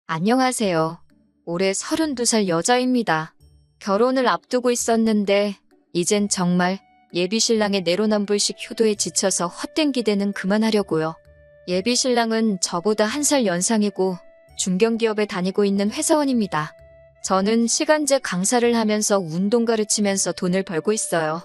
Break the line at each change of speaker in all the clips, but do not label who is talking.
안녕하세요. 올해 32살 여자입니다. 결혼을 앞두고 있었는데 이젠 정말 예비신랑의 내로남불식 효도에 지쳐서 헛된 기대는 그만하려고요. 예비신랑은 저보다 1살 연상이고 중견기업에 다니고 있는 회사원입니다. 저는 시간제 강사를 하면서 운동 가르치면서 돈을 벌고 있어요.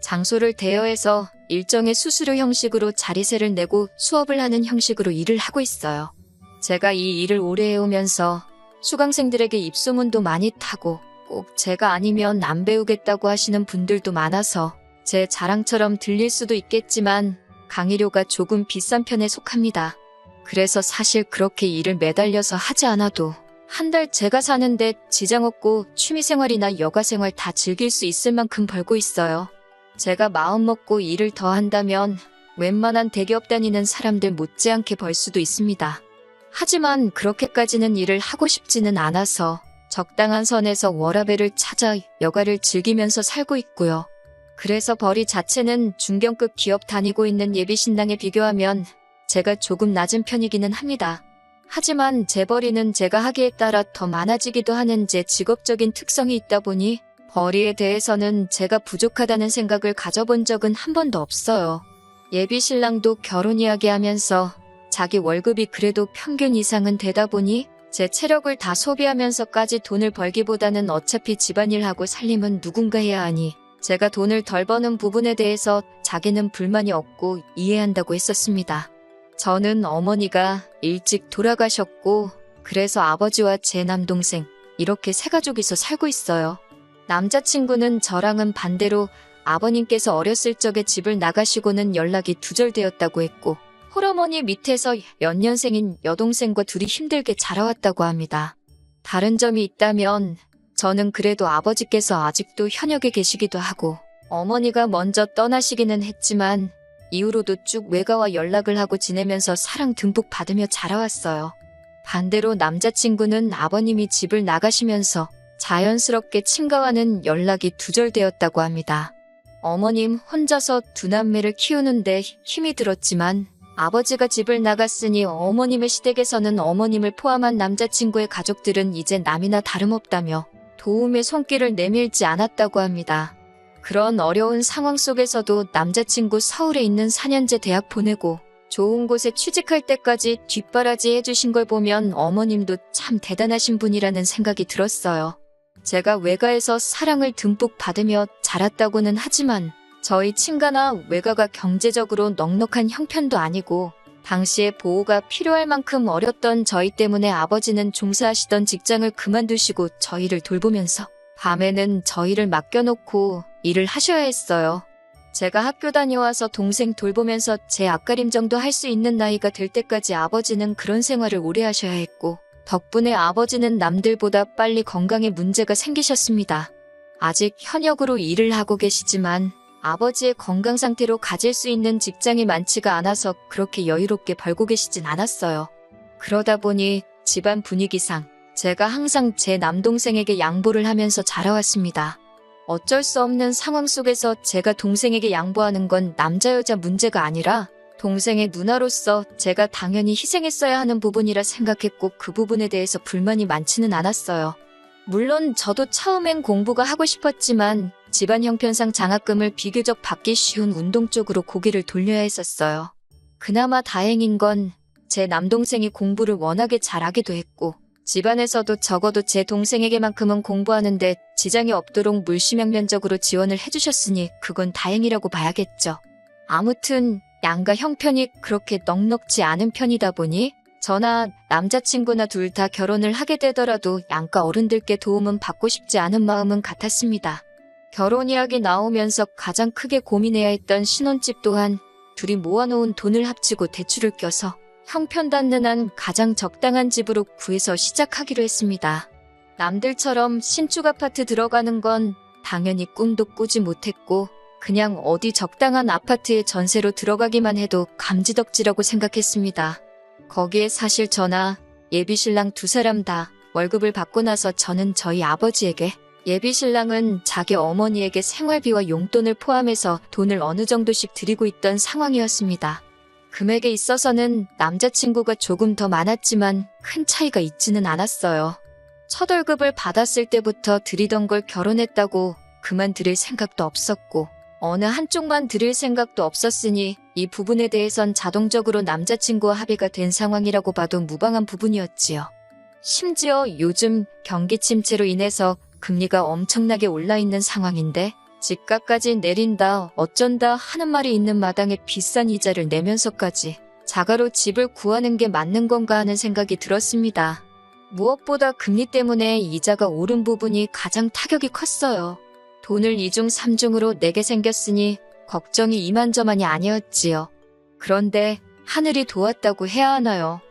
장소를 대여해서 일정의 수수료 형식으로 자리세를 내고 수업을 하는 형식으로 일을 하고 있어요. 제가 이 일을 오래 해오면서 수강생들에게 입소문도 많이 타고 꼭 제가 아니면 안 배우겠다고 하시는 분들도 많아서 제 자랑처럼 들릴 수도 있겠지만 강의료가 조금 비싼 편에 속합니다. 그래서 사실 그렇게 일을 매달려서 하지 않아도 한 달 제가 사는데 지장 없고 취미생활이나 여가생활 다 즐길 수 있을 만큼 벌고 있어요. 제가 마음먹고 일을 더 한다면 웬만한 대기업 다니는 사람들 못지않게 벌 수도 있습니다. 하지만 그렇게까지는 일을 하고 싶지는 않아서 적당한 선에서 워라밸을 찾아 여가를 즐기면서 살고 있고요. 그래서 벌이 자체는 중견급 기업 다니고 있는 예비신랑에 비교하면 제가 조금 낮은 편이기는 합니다. 하지만 제 벌이는 제가 하기에 따라 더 많아지기도 하는 제 직업적인 특성이 있다 보니 벌이에 대해서는 제가 부족하다는 생각을 가져본 적은 한 번도 없어요. 예비신랑도 결혼 이야기하면서 자기 월급이 그래도 평균 이상은 되다 보니 제 체력을 다 소비하면서까지 돈을 벌기보다는 어차피 집안일하고 살림은 누군가 해야 하니 제가 돈을 덜 버는 부분에 대해서 자기는 불만이 없고 이해한다고 했었습니다. 저는 어머니가 일찍 돌아가셨고 그래서 아버지와 제 남동생 이렇게 세 가족이서 살고 있어요. 남자친구는 저랑은 반대로 아버님께서 어렸을 적에 집을 나가시고는 연락이 두절되었다고 했고 홀어머니 밑에서 연년생인 여동생과 둘이 힘들게 자라왔다고 합니다. 다른 점이 있다면 저는 그래도 아버지께서 아직도 현역에 계시기도 하고 어머니가 먼저 떠나시기는 했지만 이후로도 쭉 외가와 연락을 하고 지내면서 사랑 듬뿍 받으며 자라왔어요. 반대로 남자친구는 아버님이 집을 나가시면서 자연스럽게 친가와는 연락이 두절되었다고 합니다. 어머님 혼자서 두 남매를 키우는데 힘이 들었지만 아버지가 집을 나갔으니 어머님의 시댁에서는 어머님을 포함한 남자친구의 가족들은 이제 남이나 다름없다며 도움의 손길을 내밀지 않았다고 합니다. 그런 어려운 상황 속에서도 남자친구 서울에 있는 4년제 대학 보내고 좋은 곳에 취직할 때까지 뒷바라지 해주신 걸 보면 어머님도 참 대단하신 분이라는 생각이 들었어요. 제가 외가에서 사랑을 듬뿍 받으며 자랐다고는 하지만 저희 친가나 외가가 경제적으로 넉넉한 형편도 아니고 당시에 보호가 필요할 만큼 어렸던 저희 때문에 아버지는 종사하시던 직장을 그만두시고 저희를 돌보면서 밤에는 저희를 맡겨놓고 일을 하셔야 했어요. 제가 학교 다녀와서 동생 돌보면서 제 앞가림 정도 할 수 있는 나이가 될 때까지 아버지는 그런 생활을 오래 하셔야 했고 덕분에 아버지는 남들보다 빨리 건강에 문제가 생기셨습니다. 아직 현역으로 일을 하고 계시지만 아버지의 건강 상태로 가질 수 있는 직장이 많지가 않아서 그렇게 여유롭게 벌고 계시진 않았어요. 그러다 보니 집안 분위기상 제가 항상 제 남동생에게 양보를 하면서 자라왔습니다. 어쩔 수 없는 상황 속에서 제가 동생에게 양보하는 건 남자 여자 문제가 아니라 동생의 누나로서 제가 당연히 희생했어야 하는 부분이라 생각했고 그 부분에 대해서 불만이 많지는 않았어요. 물론 저도 처음엔 공부가 하고 싶었지만 집안 형편상 장학금을 비교적 받기 쉬운 운동 쪽으로 고개를 돌려야 했었어요. 그나마 다행인 건 제 남동생이 공부를 워낙에 잘하기도 했고 집안에서도 적어도 제 동생에게만큼은 공부하는데 지장이 없도록 물심양면적으로 지원을 해주셨으니 그건 다행이라고 봐야겠죠. 아무튼 양가 형편이 그렇게 넉넉지 않은 편이다 보니 저나 남자친구나 둘 다 결혼을 하게 되더라도 양가 어른들께 도움은 받고 싶지 않은 마음은 같았습니다. 결혼 이야기 나오면서 가장 크게 고민해야 했던 신혼집 또한 둘이 모아놓은 돈을 합치고 대출을 껴서 형편 닿는 한 가장 적당한 집으로 구해서 시작하기로 했습니다. 남들처럼 신축 아파트 들어가는 건 당연히 꿈도 꾸지 못했고 그냥 어디 적당한 아파트에 전세로 들어가기만 해도 감지덕지라고 생각했습니다. 거기에 사실 저나 예비신랑 두 사람 다 월급을 받고 나서 저는 저희 아버지에게 예비신랑은 자기 어머니에게 생활비와 용돈을 포함해서 돈을 어느 정도씩 드리고 있던 상황이었습니다. 금액에 있어서는 남자친구가 조금 더 많았지만 큰 차이가 있지는 않았어요. 첫 월급을 받았을 때부터 드리던 걸 결혼했다고 그만 드릴 생각도 없었고 어느 한쪽만 드릴 생각도 없었으니 이 부분에 대해선 자동적으로 남자친구와 합의가 된 상황이라고 봐도 무방한 부분이었지요. 심지어 요즘 경기 침체로 인해서 금리가 엄청나게 올라 있는 상황인데 집값까지 내린다 어쩐다 하는 말이 있는 마당에 비싼 이자를 내면서까지 자가로 집을 구하는 게 맞는 건가 하는 생각이 들었습니다. 무엇보다 금리 때문에 이자가 오른 부분이 가장 타격이 컸어요. 돈을 2중 3중으로 내게 생겼으니 걱정이 이만저만이 아니었지요. 그런데 하늘이 도왔다고 해야 하나요?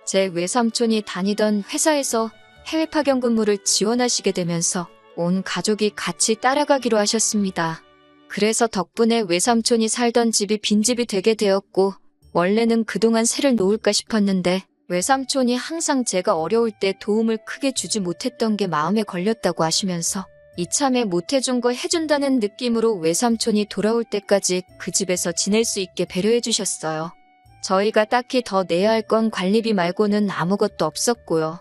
제 외삼촌이 다니던 회사에서 해외 파견 근무를 지원하시게 되면서 온 가족이 같이 따라가기로 하셨습니다. 그래서 덕분에 외삼촌이 살던 집이 빈집이 되게 되었고 원래는 그동안 세를 놓을까 싶었는데 외삼촌이 항상 제가 어려울 때 도움을 크게 주지 못했던 게 마음에 걸렸다고 하시면서 이참에 못해준 거 해준다는 느낌으로 외삼촌이 돌아올 때까지 그 집에서 지낼 수 있게 배려해 주셨어요. 저희가 딱히 더 내야 할 건 관리비 말고는 아무것도 없었고요.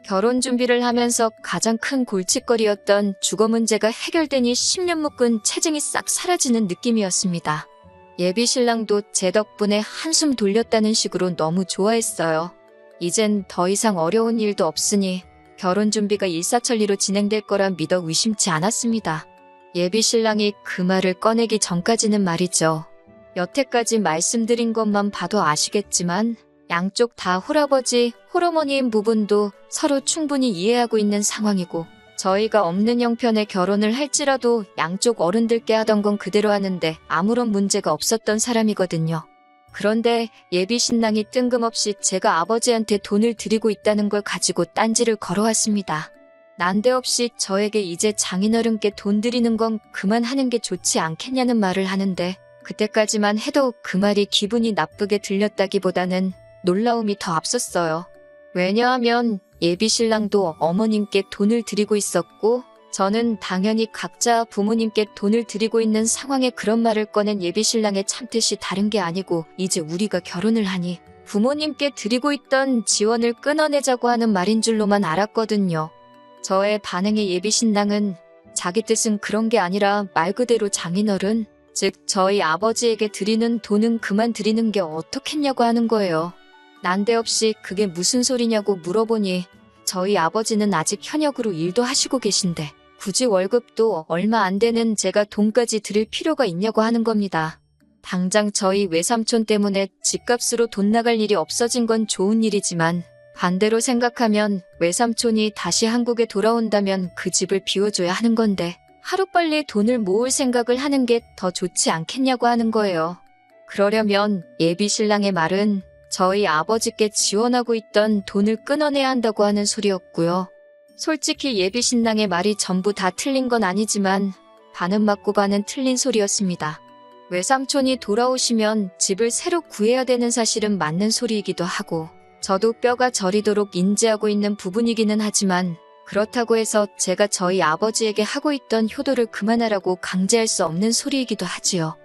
결혼 준비를 하면서 가장 큰 골칫거리였던 주거 문제가 해결되니 10년 묶은 체증이 싹 사라지는 느낌이었습니다. 예비 신랑도 제 덕분에 한숨 돌렸다는 식으로 너무 좋아했어요. 이젠 더 이상 어려운 일도 없으니 결혼 준비가 일사천리로 진행될 거라 믿어 의심치 않았습니다. 예비 신랑이 그 말을 꺼내기 전까지는 말이죠. 여태까지 말씀드린 것만 봐도 아시겠지만 양쪽 다 홀아버지, 홀어머니인 부분도 서로 충분히 이해하고 있는 상황이고 저희가 없는 형편의 결혼을 할지라도 양쪽 어른들께 하던 건 그대로 하는데 아무런 문제가 없었던 사람이거든요. 그런데 예비 신랑이 뜬금없이 제가 아버지한테 돈을 드리고 있다는 걸 가지고 딴지를 걸어왔습니다. 난데없이 저에게 이제 장인어른께 돈 드리는 건 그만하는 게 좋지 않겠냐는 말을 하는데 그때까지만 해도 그 말이 기분이 나쁘게 들렸다기보다는 놀라움이 더 앞섰어요. 왜냐하면 예비 신랑도 어머님께 돈을 드리고 있었고 저는 당연히 각자 부모님께 돈을 드리고 있는 상황에 그런 말을 꺼낸 예비 신랑의 참뜻이 다른 게 아니고 이제 우리가 결혼을 하니 부모님께 드리고 있던 지원을 끊어내자고 하는 말인 줄로만 알았거든요. 저의 반응에 예비 신랑은 자기 뜻은 그런 게 아니라 말 그대로 장인어른, 즉 저희 아버지에게 드리는 돈은 그만 드리는 게 어떻겠냐고 하는 거예요. 난데없이 그게 무슨 소리냐고 물어보니 저희 아버지는 아직 현역으로 일도 하시고 계신데 굳이 월급도 얼마 안 되는 제가 돈까지 드릴 필요가 있냐고 하는 겁니다. 당장 저희 외삼촌 때문에 집값으로 돈 나갈 일이 없어진 건 좋은 일이지만 반대로 생각하면 외삼촌이 다시 한국에 돌아온다면 그 집을 비워줘야 하는 건데 하루빨리 돈을 모을 생각을 하는 게 더 좋지 않겠냐고 하는 거예요. 그러려면 예비 신랑의 말은 저희 아버지께 지원하고 있던 돈을 끊어내야 한다고 하는 소리였고요. 솔직히 예비 신랑의 말이 전부 다 틀린 건 아니지만 반은 맞고 반은 틀린 소리였습니다. 외삼촌이 돌아오시면 집을 새로 구해야 되는 사실은 맞는 소리이기도 하고 저도 뼈가 저리도록 인지하고 있는 부분이기는 하지만 그렇다고 해서 제가 저희 아버지에게 하고 있던 효도를 그만하라고 강제할 수 없는 소리이기도 하지요.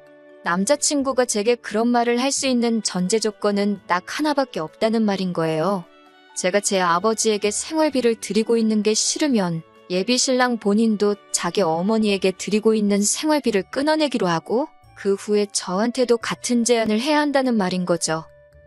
남자친구가 제게 그런 말을 할 수 있는 전제 조건은 딱 하나밖에 없다는 말인 거예요. 제가 제 아버지에게 생활비를 드리고 있는 게 싫으면 예비 신랑 본인도 자기 어머니에게 드리고 있는 생활비를 끊어내기로 하고 그 후에 저한테도 같은 제안을 해야 한다는 말인 거죠.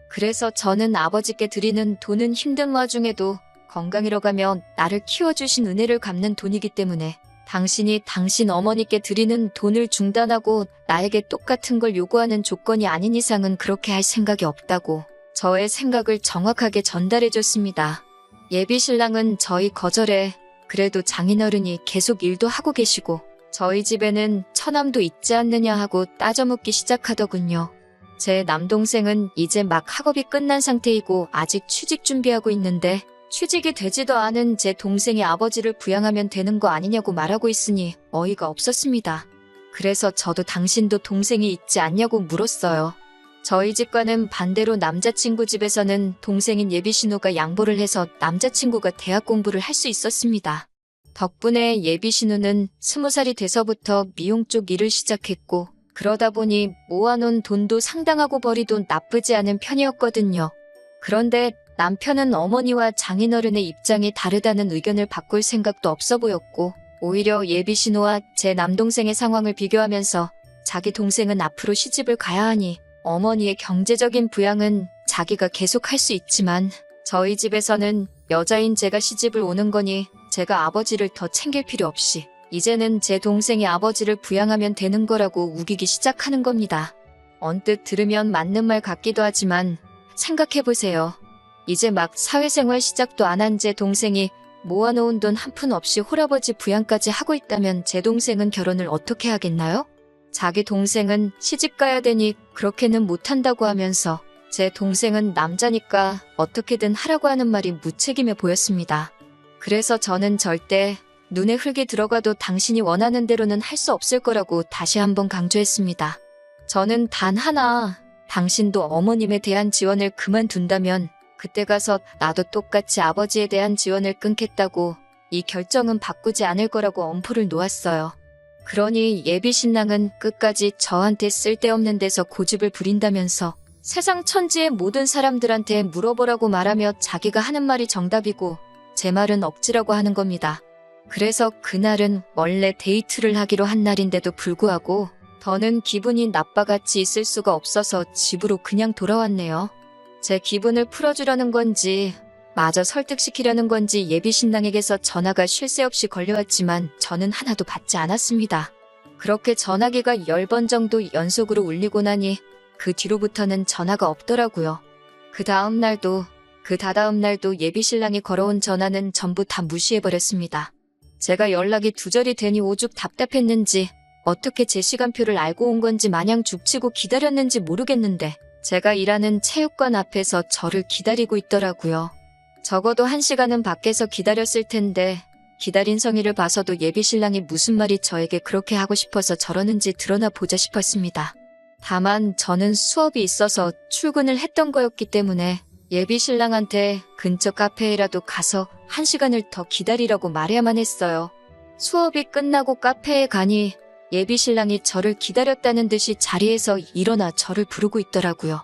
그래서 저는 아버지께 드리는 돈은 힘든 와중에도 건강 잃어가며 나를 키워주신 은혜를 갚는 돈이기 때문에 당신이 당신 어머니께 드리는 돈을 중단하고 나에게 똑같은 걸 요구하는 조건이 아닌 이상은 그렇게 할 생각이 없다고 저의 생각을 정확하게 전달해줬습니다. 예비 신랑은 저희 거절에 그래도 장인어른이 계속 일도 하고 계시고 저희 집에는 처남도 있지 않느냐 하고 따져묻기 시작하더군요. 제 남동생은 이제 막 학업이 끝난 상태이고 아직 취직 준비하고 있는데 취직이 되지도 않은 제 동생의 아버지를 부양하면 되는 거 아니냐고 말하고 있으니 어이가 없었습니다. 그래서 저도 당신도 동생이 있지 않냐고 물었어요. 저희 집과는 반대로 남자친구 집에서는 동생인 예비 신우가 양보를 해서 남자친구가 대학 공부를 할 수 있었습니다. 덕분에 예비 신우는 20살이 돼서부터 미용 쪽 일을 시작했고 그러다 보니 모아놓은 돈도 상당하고 벌이도 나쁘지 않은 편이었거든요. 그런데 남편은 어머니와 장인어른의 입장이 다르다는 의견을 바꿀 생각도 없어 보였고, 오히려 예비 신우와 제 남동생의 상황을 비교하면서 자기 동생은 앞으로 시집을 가야 하니 어머니의 경제적인 부양은 자기가 계속 할 수 있지만 저희 집에서는 여자인 제가 시집을 오는 거니 제가 아버지를 더 챙길 필요 없이 이제는 제 동생이 아버지를 부양하면 되는 거라고 우기기 시작하는 겁니다. 언뜻 들으면 맞는 말 같기도 하지만 생각해보세요. 이제 막 사회생활 시작도 안 한 제 동생이 모아놓은 돈 한 푼 없이 홀아버지 부양까지 하고 있다면 제 동생은 결혼을 어떻게 하겠나요? 자기 동생은 시집 가야 되니 그렇게는 못한다고 하면서 제 동생은 남자니까 어떻게든 하라고 하는 말이 무책임해 보였습니다. 그래서 저는 절대 눈에 흙이 들어가도 당신이 원하는 대로는 할 수 없을 거라고 다시 한번 강조했습니다. 저는 단 하나, 당신도 어머님에 대한 지원을 그만둔다면 그때 가서 나도 똑같이 아버지에 대한 지원을 끊겠다고 이 결정은 바꾸지 않을 거라고 엄포를 놓았어요. 그러니 예비 신랑은 끝까지 저한테 쓸데없는 데서 고집을 부린다면서 세상 천지의 모든 사람들한테 물어보라고 말하며 자기가 하는 말이 정답이고 제 말은 억지라고 하는 겁니다. 그래서 그날은 원래 데이트를 하기로 한 날인데도 불구하고 더는 기분이 나빠같이 있을 수가 없어서 집으로 그냥 돌아왔네요. 제 기분을 풀어주려는 건지 마저 설득시키려는 건지 예비 신랑에게서 전화가 쉴 새 없이 걸려왔지만 저는 하나도 받지 않았습니다. 그렇게 전화기가 10번 정도 연속으로 울리고 나니 그 뒤로부터는 전화가 없더라고요. 그 다음 날도 그 다다음 날도 예비 신랑이 걸어온 전화는 전부 다 무시해버렸습니다. 제가 연락이 두절이 되니 오죽 답답했는지 어떻게 제 시간표를 알고 온 건지 마냥 죽치고 기다렸는지 모르겠는데 제가 일하는 체육관 앞에서 저를 기다리고 있더라고요. 적어도 1시간은 밖에서 기다렸을 텐데 기다린 성의를 봐서도 예비 신랑이 무슨 말이 저에게 그렇게 하고 싶어서 저러는지 드러나 보자 싶었습니다. 다만 저는 수업이 있어서 출근을 했던 거였기 때문에 예비 신랑한테 근처 카페에라도 가서 1시간을 더 기다리라고 말해야만 했어요. 수업이 끝나고 카페에 가니 예비 신랑이 저를 기다렸다는 듯이 자리에서 일어나 저를 부르고 있더라고요.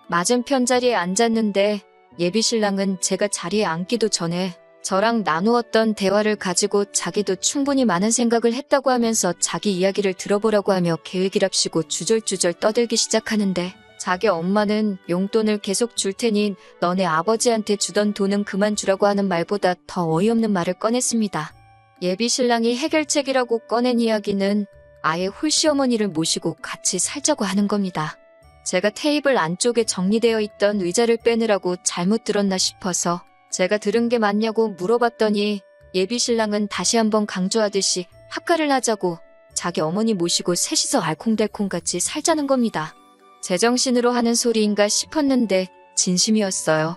맞은편 자리에 앉았는데 예비 신랑은 제가 자리에 앉기도 전에 저랑 나누었던 대화를 가지고 자기도 충분히 많은 생각을 했다고 하면서 자기 이야기를 들어보라고 하며 계획이랍시고 주절주절 떠들기 시작하는데 자기 엄마는 용돈을 계속 줄 테니 너네 아버지한테 주던 돈은 그만 주라고 하는 말보다 더 어이없는 말을 꺼냈습니다. 예비 신랑이 해결책이라고 꺼낸 이야기는 아예 홀시어머니를 모시고 같이 살자고 하는 겁니다. 제가 테이블 안쪽에 정리되어 있던 의자를 빼느라고 잘못 들었나 싶어서 제가 들은 게 맞냐고 물어봤더니 예비 신랑은 다시 한번 강조하듯이 합가를 하자고 자기 어머니 모시고 셋이서 알콩달콩같이 살자는 겁니다. 제정신으로 하는 소리인가 싶었는데 진심이었어요.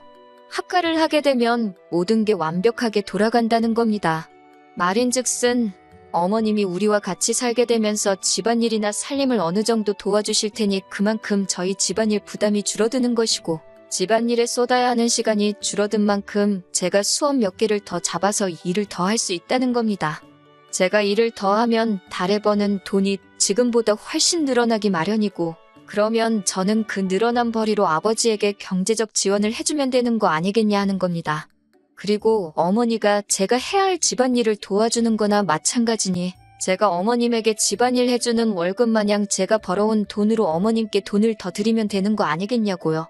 합가를 하게 되면 모든 게 완벽하게 돌아간다는 겁니다. 말인즉슨 어머님이 우리와 같이 살게 되면서 집안일이나 살림을 어느 정도 도와주실 테니 그만큼 저희 집안일 부담이 줄어드는 것이고 집안일에 쏟아야 하는 시간이 줄어든 만큼 제가 수업 몇 개를 더 잡아서 일을 더 할 수 있다는 겁니다. 제가 일을 더 하면 달에 버는 돈이 지금보다 훨씬 늘어나기 마련이고 그러면 저는 그 늘어난 벌이로 아버지에게 경제적 지원을 해주면 되는 거 아니겠냐 하는 겁니다. 그리고 어머니가 제가 해야 할 집안일을 도와주는 거나 마찬가지니 제가 어머님에게 집안일 해주는 월급 마냥 제가 벌어온 돈으로 어머님께 돈을 더 드리면 되는 거 아니겠냐고요.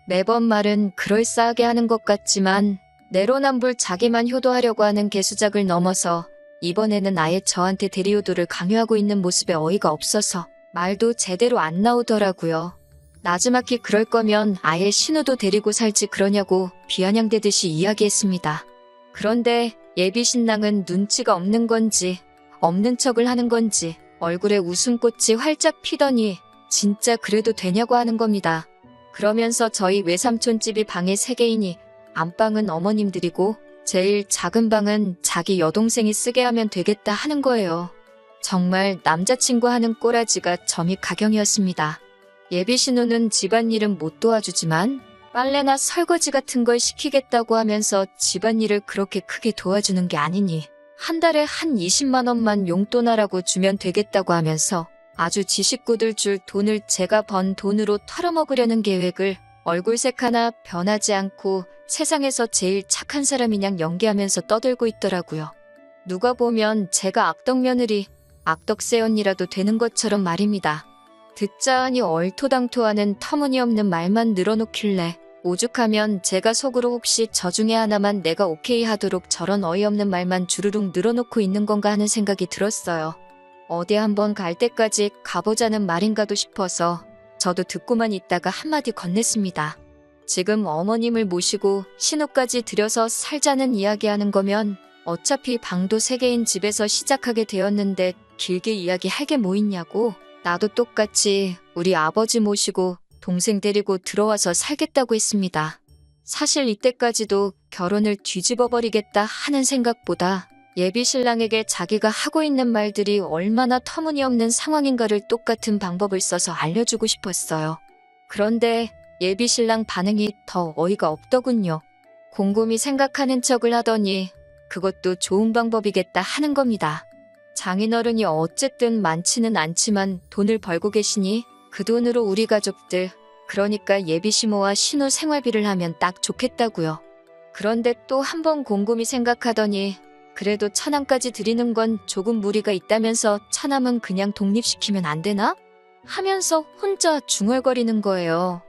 매번 말은 그럴싸하게 하는 것 같지만 내로남불 자기만 효도하려고 하는 개수작을 넘어서 이번에는 아예 저한테 대리효도를 강요하고 있는 모습에 어이가 없어서 말도 제대로 안 나오더라고요. 나지막히 그럴 거면 아예 신우도 데리고 살지 그러냐고 비아냥대듯이 이야기했습니다. 그런데 예비 신랑은 눈치가 없는 건지 없는 척을 하는 건지 얼굴에 웃음꽃이 활짝 피더니 진짜 그래도 되냐고 하는 겁니다. 그러면서 저희 외삼촌 집이 방이 3개이니 안방은 어머님들이고 제일 작은 방은 자기 여동생이 쓰게 하면 되겠다 하는 거예요. 정말 남자친구 하는 꼬라지가 점이 가경이었습니다. 예비 신우는 집안일은 못 도와주지만 빨래나 설거지 같은 걸 시키겠다고 하면서 집안일을 그렇게 크게 도와주는 게 아니니 한 달에 한 20만 원만 용돈하라고 주면 되겠다고 하면서 아주 지 식구들 줄 돈을 제가 번 돈으로 털어먹으려는 계획을 얼굴색 하나 변하지 않고 세상에서 제일 착한 사람이냥 연기하면서 떠들고 있더라고요. 누가 보면 제가 악덕며느리, 악덕새 언니라도 되는 것처럼 말입니다. 듣자 하니 얼토당토하는 터무니없는 말만 늘어놓길래 오죽하면 제가 속으로 혹시 저 중에 하나만 내가 오케이 하도록 저런 어이없는 말만 주르륵 늘어놓고 있는 건가 하는 생각이 들었어요. 어디 한번 갈 때까지 가보자는 말인가도 싶어서 저도 듣고만 있다가 한마디 건넸습니다. 지금 어머님을 모시고 신우까지 들여서 살자는 이야기하는 거면 어차피 방도 3개인 집에서 시작하게 되었는데 길게 이야기할 게 뭐 있냐고. 나도 똑같이 우리 아버지 모시고 동생 데리고 들어와서 살겠다고 했습니다. 사실 이때까지도 결혼을 뒤집어버리겠다 하는 생각보다 예비 신랑에게 자기가 하고 있는 말들이 얼마나 터무니없는 상황인가를 똑같은 방법을 써서 알려주고 싶었어요. 그런데 예비 신랑 반응이 더 어이가 없더군요. 곰곰이 생각하는 척을 하더니 그것도 좋은 방법이겠다 하는 겁니다. 장인어른이 어쨌든 많지는 않지만 돈을 벌고 계시니 그 돈으로 우리 가족들, 그러니까 예비 시모와 신우 생활비를 하면 딱 좋겠다고요. 그런데 또 한번 곰곰이 생각하더니 그래도 천안까지 드리는 건 조금 무리가 있다면서 처남은 그냥 독립시키면 안 되나? 하면서 혼자 중얼거리는 거예요.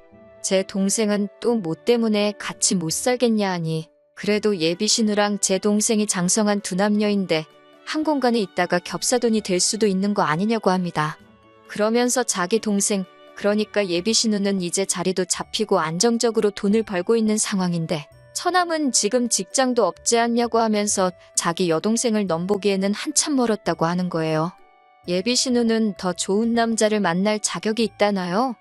제 동생은 또 뭐 때문에 같이 못 살겠냐 하니 그래도 예비 신우랑 제 동생이 장성한 두 남녀인데 한 공간에 있다가 겹사돈이 될 수도 있는 거 아니냐고 합니다. 그러면서 자기 동생, 그러니까 예비 신우는 이제 자리도 잡히고 안정적으로 돈을 벌고 있는 상황인데 처남은 지금 직장도 없지 않냐고 하면서 자기 여동생을 넘보기에는 한참 멀었다고 하는 거예요. 예비 신우는 더 좋은 남자를 만날 자격이 있다나요?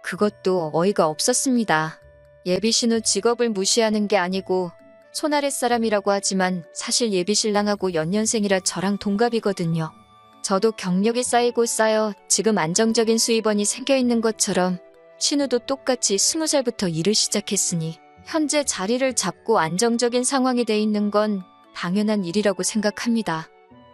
그것도 어이가 없었습니다. 예비 신우 직업을 무시하는 게 아니고 손아래 사람이라고 하지만 사실 예비 신랑하고 연년생이라 저랑 동갑이거든요. 저도 경력이 쌓이고 쌓여 지금 안정적인 수입원이 생겨있는 것처럼 신우도 똑같이 20살부터 일을 시작했으니 현재 자리를 잡고 안정적인 상황이 돼 있는 건 당연한 일이라고 생각합니다.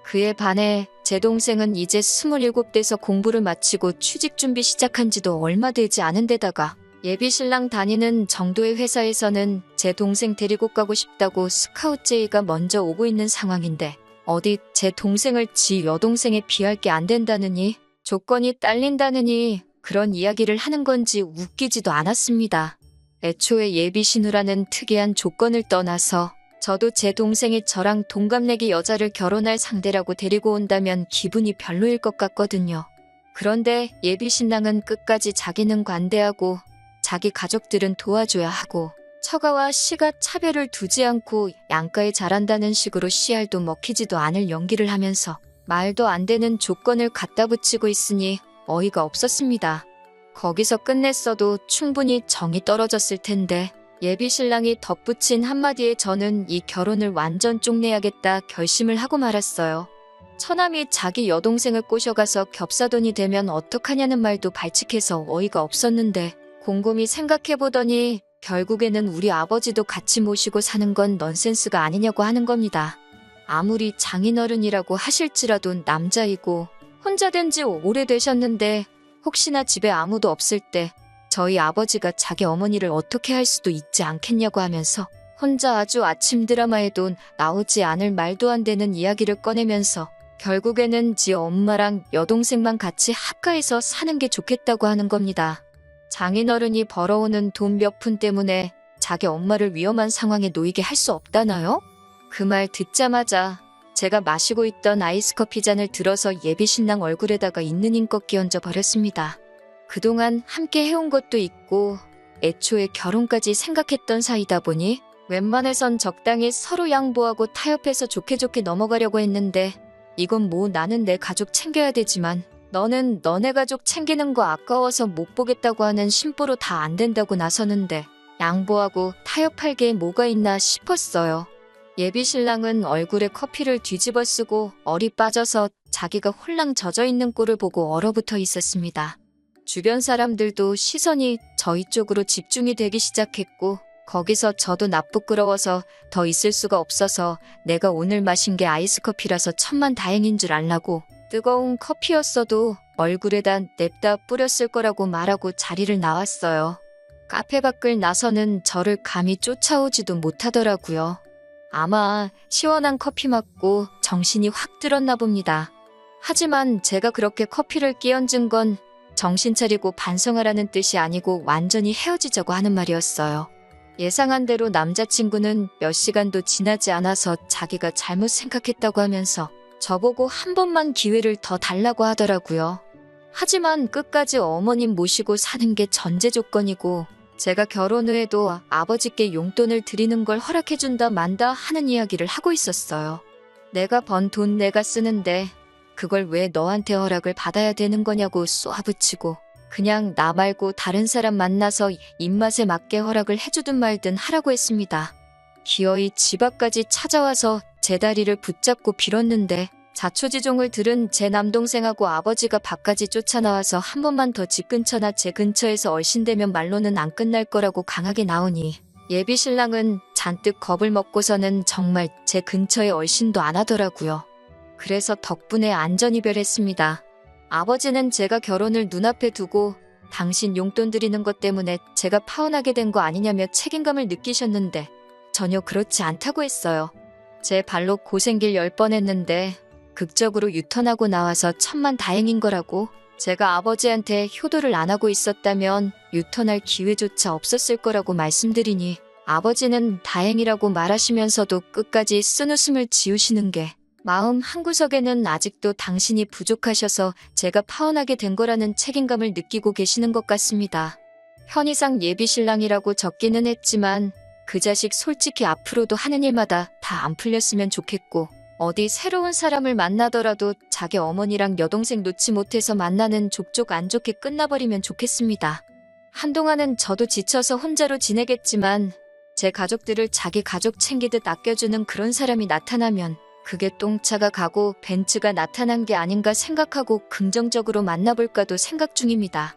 그에 반해 제 동생은 이제 27돼서 공부를 마치고 취직 준비 시작한 지도 얼마 되지 않은 데다가 예비 신랑 다니는 정도의 회사에서는 제 동생 데리고 가고 싶다고 스카우트 제의가 먼저 오고 있는 상황인데 어디 제 동생을 지 여동생에 비할 게 안 된다느니 조건이 딸린다느니 그런 이야기를 하는 건지 웃기지도 않았습니다. 애초에 예비 신우라는 특이한 조건을 떠나서 저도 제 동생이 저랑 동갑내기 여자를 결혼할 상대라고 데리고 온다면 기분이 별로일 것 같거든요. 그런데 예비 신랑은 끝까지 자기는 관대하고 자기 가족들은 도와줘야 하고 처가와 시가 차별을 두지 않고 양가에 잘한다는 식으로 씨알도 먹히지도 않을 연기를 하면서 말도 안 되는 조건을 갖다 붙이고 있으니 어이가 없었습니다. 거기서 끝냈어도 충분히 정이 떨어졌을 텐데 예비 신랑이 덧붙인 한마디에 저는 이 결혼을 완전 쪽내야겠다 결심을 하고 말았어요. 처남이 자기 여동생을 꼬셔가서 겹사돈이 되면 어떡하냐는 말도 발칙해서 어이가 없었는데 곰곰이 생각해보더니 결국에는 우리 아버지도 같이 모시고 사는 건 넌센스가 아니냐고 하는 겁니다. 아무리 장인어른이라고 하실지라도 남자이고 혼자 된 지 오래되셨는데 혹시나 집에 아무도 없을 때 저희 아버지가 자기 어머니를 어떻게 할 수도 있지 않겠냐고 하면서 혼자 아주 아침 드라마에도 나오지 않을 말도 안 되는 이야기를 꺼내면서 결국에는 지 엄마랑 여동생만 같이 합가해서 사는 게 좋겠다고 하는 겁니다. 장인어른이 벌어오는 돈 몇 푼 때문에 자기 엄마를 위험한 상황에 놓이게 할 수 없다나요? 그 말 듣자마자 제가 마시고 있던 아이스커피 잔을 들어서 예비 신랑 얼굴에다가 있는 힘껏 끼얹어 버렸습니다. 그동안 함께 해온 것도 있고 애초에 결혼까지 생각했던 사이다 보니 웬만해선 적당히 서로 양보하고 타협해서 좋게 좋게 넘어가려고 했는데 이건 뭐 나는 내 가족 챙겨야 되지만 너는 너네 가족 챙기는 거 아까워서 못 보겠다고 하는 심보로 다 안 된다고 나서는데 양보하고 타협할 게 뭐가 있나 싶었어요. 예비 신랑은 얼굴에 커피를 뒤집어 쓰고 얼이 빠져서 자기가 홀랑 젖어 있는 꼴을 보고 얼어붙어 있었습니다. 주변 사람들도 시선이 저희 쪽으로 집중이 되기 시작했고 거기서 저도 나쁘끄러워서 더 있을 수가 없어서 내가 오늘 마신 게 아이스커피라서 천만다행인 줄 알라고 뜨거운 커피였어도 얼굴에다 냅다 뿌렸을 거라고 말하고 자리를 나왔어요. 카페 밖을 나서는 저를 감히 쫓아오지도 못하더라고요. 아마 시원한 커피 맞고 정신이 확 들었나 봅니다. 하지만 제가 그렇게 커피를 끼얹은 건 정신 차리고 반성하라는 뜻이 아니고 완전히 헤어지자고 하는 말이었어요. 예상한 대로 남자친구는 몇 시간도 지나지 않아서 자기가 잘못 생각했다고 하면서 저보고 한 번만 기회를 더 달라고 하더라고요. 하지만 끝까지 어머님 모시고 사는 게 전제 조건이고 제가 결혼 후에도 아버지께 용돈을 드리는 걸 허락해준다 만다 하는 이야기를 하고 있었어요. 내가 번 돈 내가 쓰는데 그걸 왜 너한테 허락을 받아야 되는 거냐고 쏘아붙이고 그냥 나 말고 다른 사람 만나서 입맛에 맞게 허락을 해주든 말든 하라고 했습니다. 기어이 집 앞까지 찾아와서 제 다리를 붙잡고 빌었는데 자초지종을 들은 제 남동생하고 아버지가 밖까지 쫓아나와서 한 번만 더 집 근처나 제 근처에서 얼씬대면 말로는 안 끝날 거라고 강하게 나오니 예비 신랑은 잔뜩 겁을 먹고서는 정말 제 근처에 얼씬도 안 하더라고요. 그래서 덕분에 안전이별했습니다. 아버지는 제가 결혼을 눈앞에 두고 당신 용돈 드리는 것 때문에 제가 파혼하게 된 거 아니냐며 책임감을 느끼셨는데 전혀 그렇지 않다고 했어요. 제 발로 고생길 10번 했는데 극적으로 유턴하고 나와서 천만 다행인 거라고 제가 아버지한테 효도를 안 하고 있었다면 유턴할 기회조차 없었을 거라고 말씀드리니 아버지는 다행이라고 말하시면서도 끝까지 쓴웃음을 지으시는 게 마음 한구석에는 아직도 당신이 부족하셔서 제가 파혼하게 된 거라는 책임감을 느끼고 계시는 것 같습니다. 편의상 예비신랑이라고 적기는 했지만 그 자식 솔직히 앞으로도 하는 일마다 다 안 풀렸으면 좋겠고 어디 새로운 사람을 만나더라도 자기 어머니랑 여동생 놓지 못해서 만나는 족족 안 좋게 끝나버리면 좋겠습니다. 한동안은 저도 지쳐서 혼자로 지내겠지만 제 가족들을 자기 가족 챙기듯 아껴주는 그런 사람이 나타나면 그게 똥차가 가고 벤츠가 나타난 게 아닌가 생각하고 긍정적으로 만나볼까도 생각 중입니다.